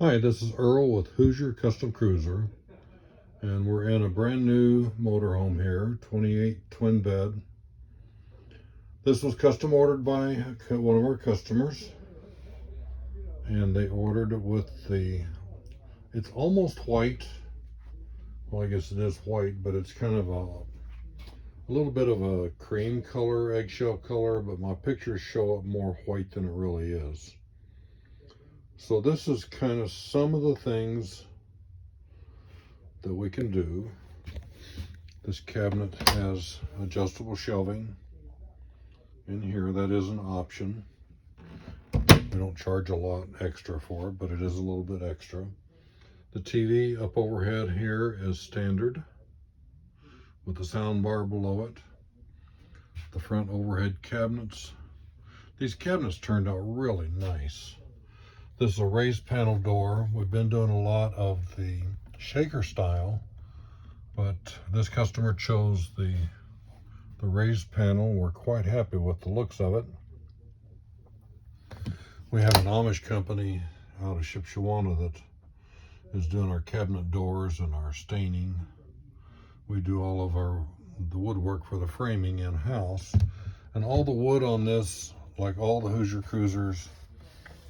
Hi, this is Earl with Hoosier Custom Cruiser, and we're in a brand new motorhome here, 28 twin bed. This was custom ordered by one of our customers, and they ordered it with it's almost white. Well, I guess it is white, but it's kind of a little bit of a cream color, eggshell color, but my pictures show up more white than it really is. So this is kind of some of the things that we can do. This cabinet has adjustable shelving in here. That is an option. We don't charge a lot extra for it, but it is a little bit extra. The TV up overhead here is standard with the sound bar below it. The front overhead cabinets. These cabinets turned out really nice. This is a raised panel door. We've been doing a lot of the shaker style, but this customer chose the raised panel. We're quite happy with the looks of it. We have an Amish company out of Shipshewana that is doing our cabinet doors and our staining. We do all of the woodwork for the framing in-house, and all the wood on this, like all the Hoosier Cruisers,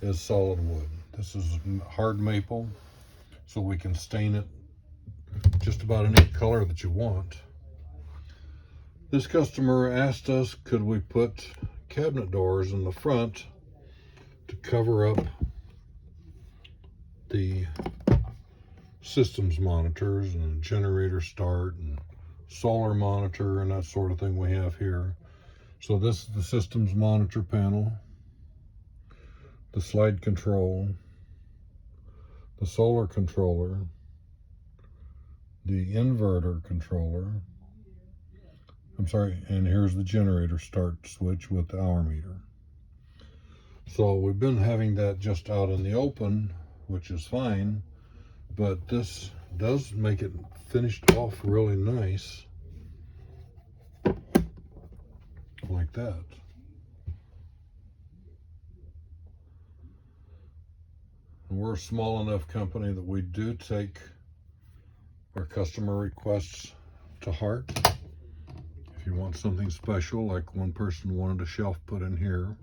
is solid wood. This is hard maple, so we can stain it just about any color that you want. This customer asked us, could we put cabinet doors in the front to cover up the systems monitors and generator start and solar monitor and that sort of thing we have here. So this is the systems monitor panel, the slide control, the solar controller, the inverter controller. And here's the generator start switch with the hour meter. So we've been having that just out in the open, which is fine, but this does make it finished off really nice, like that. And we're a small enough company that we do take our customer requests to heart. If you want something special, like one person wanted a shelf put in here,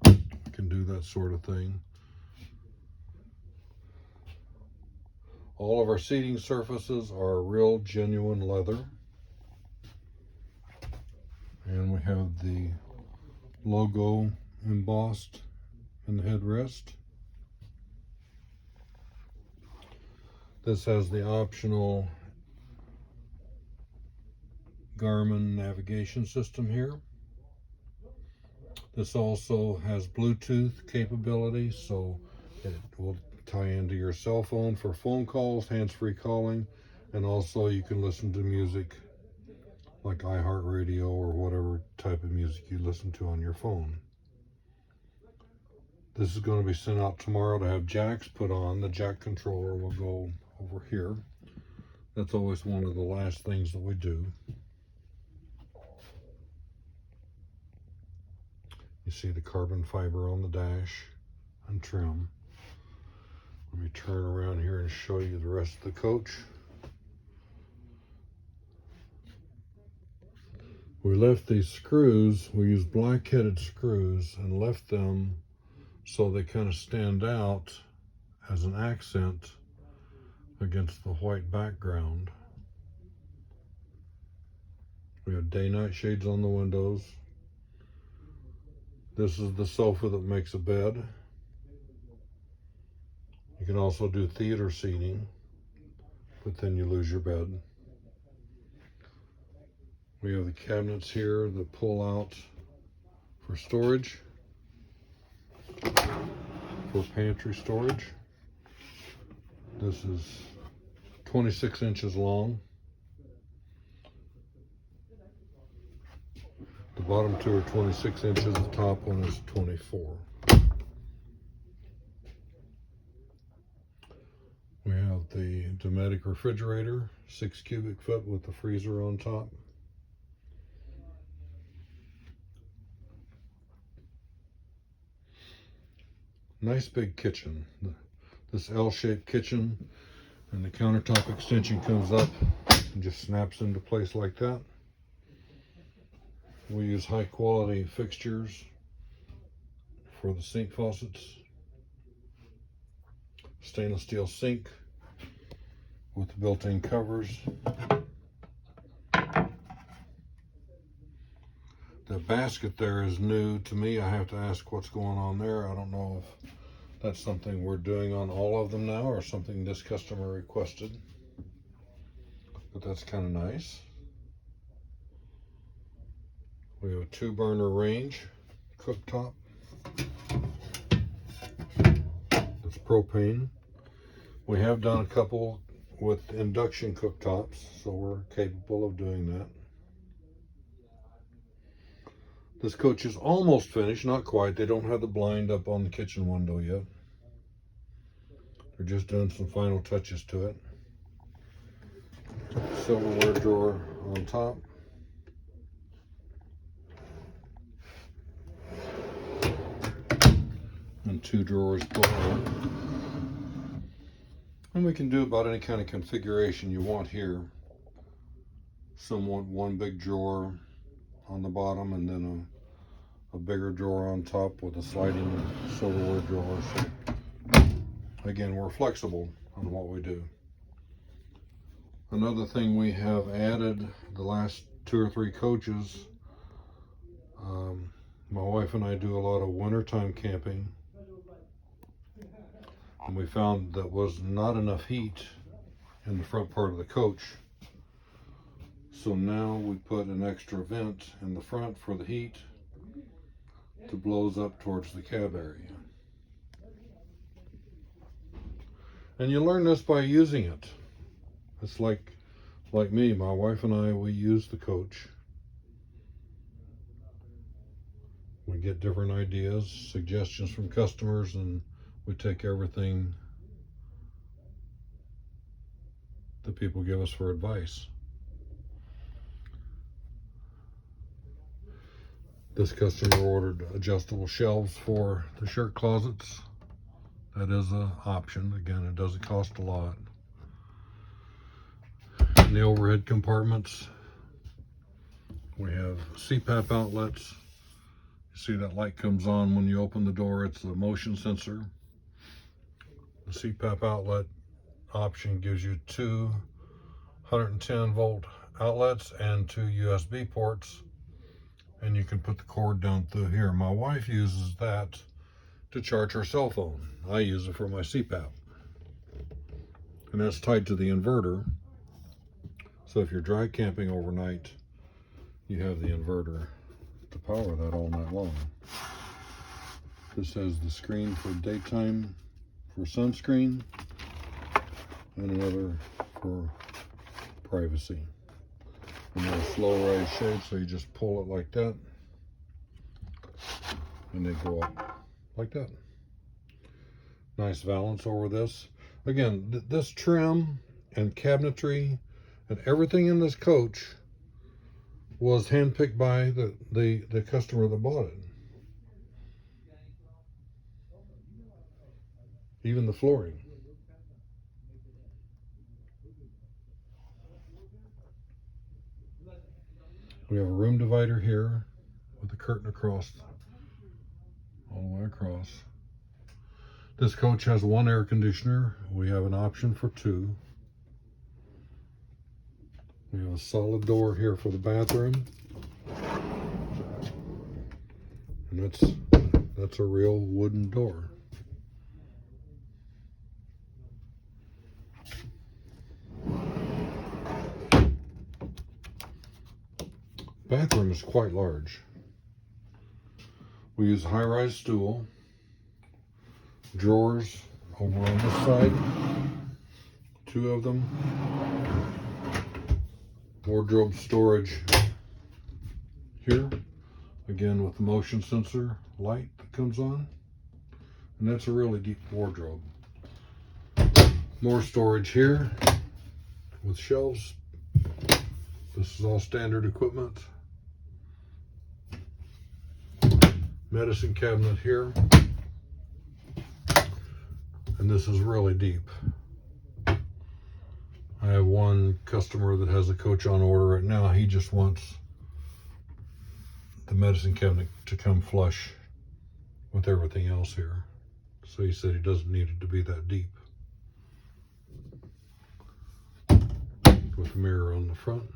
we can do that sort of thing. All of our seating surfaces are real genuine leather. And we have the logo embossed in the headrest. This has the optional GARMIN navigation system here. This also has Bluetooth capability, so it will tie into your cell phone for phone calls, hands-free calling, and also you can listen to music like iHeartRadio or whatever type of music you listen to on your phone. This is going to be sent out tomorrow to have jacks put on. The jack controller will go over here. That's always one of the last things that we do. You see the carbon fiber on the dash and trim. Let me turn around here and show you the rest of the coach. We left these screws, we used black-headed screws and left them so they kind of stand out as an accent against the white background. We have day-night shades on the windows. This is the sofa that makes a bed. You can also do theater seating, but then you lose your bed. We have the cabinets here that pull out for storage, for pantry storage. This is 26 inches long. The bottom two are 26 inches, the top one is 24. We have the Dometic refrigerator, 6 cubic foot with the freezer on top. Nice big kitchen. This L-shaped kitchen, and the countertop extension comes up and just snaps into place like that. We use high quality fixtures for the sink faucets. Stainless steel sink with the built-in covers. The basket there is new to me. I have to ask what's going on there. I don't know if that's something we're doing on all of them now or something this customer requested. But that's kind of nice. We have a 2-burner range cooktop. It's propane. We have done a couple with induction cooktops, so we're capable of doing that. This coach is almost finished, not quite. They don't have the blind up on the kitchen window yet. They're just doing some final touches to it. Silverware drawer on top. And 2 drawers below. And we can do about any kind of configuration you want here. Some want one big drawer on the bottom and then a bigger drawer on top with a sliding silverware drawer. So again, we're flexible on what we do. Another thing we have added the last 2 or 3 coaches, my wife and I do a lot of wintertime camping, and we found that was not enough heat in the front part of the coach. So now we put an extra vent in the front for the heat to blows up towards the cab area. And you learn this by using it. It's like me, my wife and I, we use the coach. We get different ideas, suggestions from customers, and we take everything that people give us for advice. This customer ordered adjustable shelves for the shirt closets. That is an option. Again, it doesn't cost a lot. In the overhead compartments, we have CPAP outlets. You see that light comes on when you open the door. It's the motion sensor. The CPAP outlet option gives you 2 110 volt outlets and 2 USB ports, and you can put the cord down through here. My wife uses that to charge her cell phone. I use it for my CPAP, and that's tied to the inverter. So if you're dry camping overnight, you have the inverter to power that all night long. This has the screen for daytime for sunscreen, and another for privacy. And they're a slow rise shade, so you just pull it like that, and they go up like that. Nice valance over this. Again, this trim and cabinetry and everything in this coach was handpicked by the customer that bought it. Even the flooring. We have a room divider here with a curtain across, all the way across. This coach has 1 air conditioner. We have an option for 2. We have a solid door here for the bathroom. And that's a real wooden door. Bathroom is quite large. We use a high-rise stool, drawers over on this side, 2 of them, wardrobe storage here, again with the motion sensor light that comes on, and that's a really deep wardrobe. More storage here with shelves. This is all standard equipment. Medicine cabinet here. and this is really deep. I have one customer that has a coach on order right now. He just wants the medicine cabinet to come flush with everything else here. So he said he doesn't need it to be that deep. With a mirror on the front.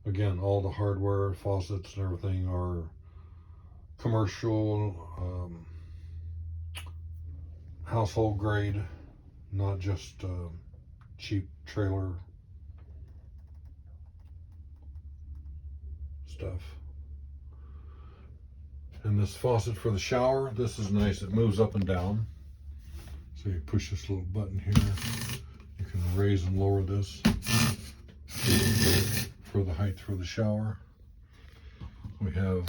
Again, all the hardware, faucets and everything are commercial, household grade, not just cheap trailer stuff. And this faucet for the shower, this is nice. It moves up and down. So you push this little button here. You can raise and lower this for the height for the shower. We have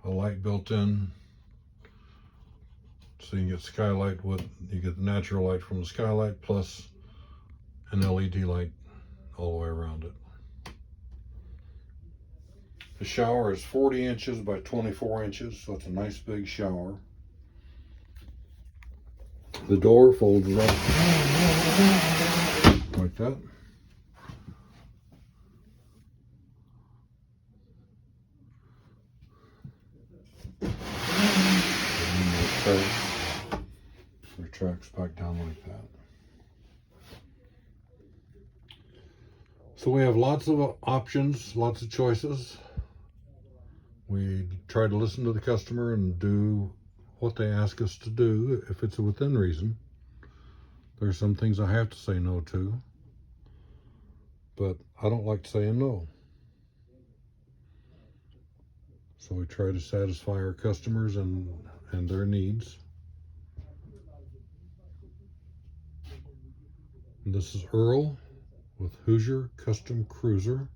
a light built in, so you can get skylight you get the natural light from the skylight plus an LED light all the way around it. The shower is 40 inches by 24 inches, so it's a nice big shower. The door folds up like that. Retracts back down like that. So we have lots of options, lots of choices. We try to listen to the customer and do what they ask us to do if it's within reason. There's some things I have to say no to, but I don't like saying no. So we try to satisfy our customers and their needs. And this is Earl with Hoosier Custom Cruiser.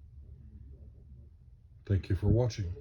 Thank you for watching.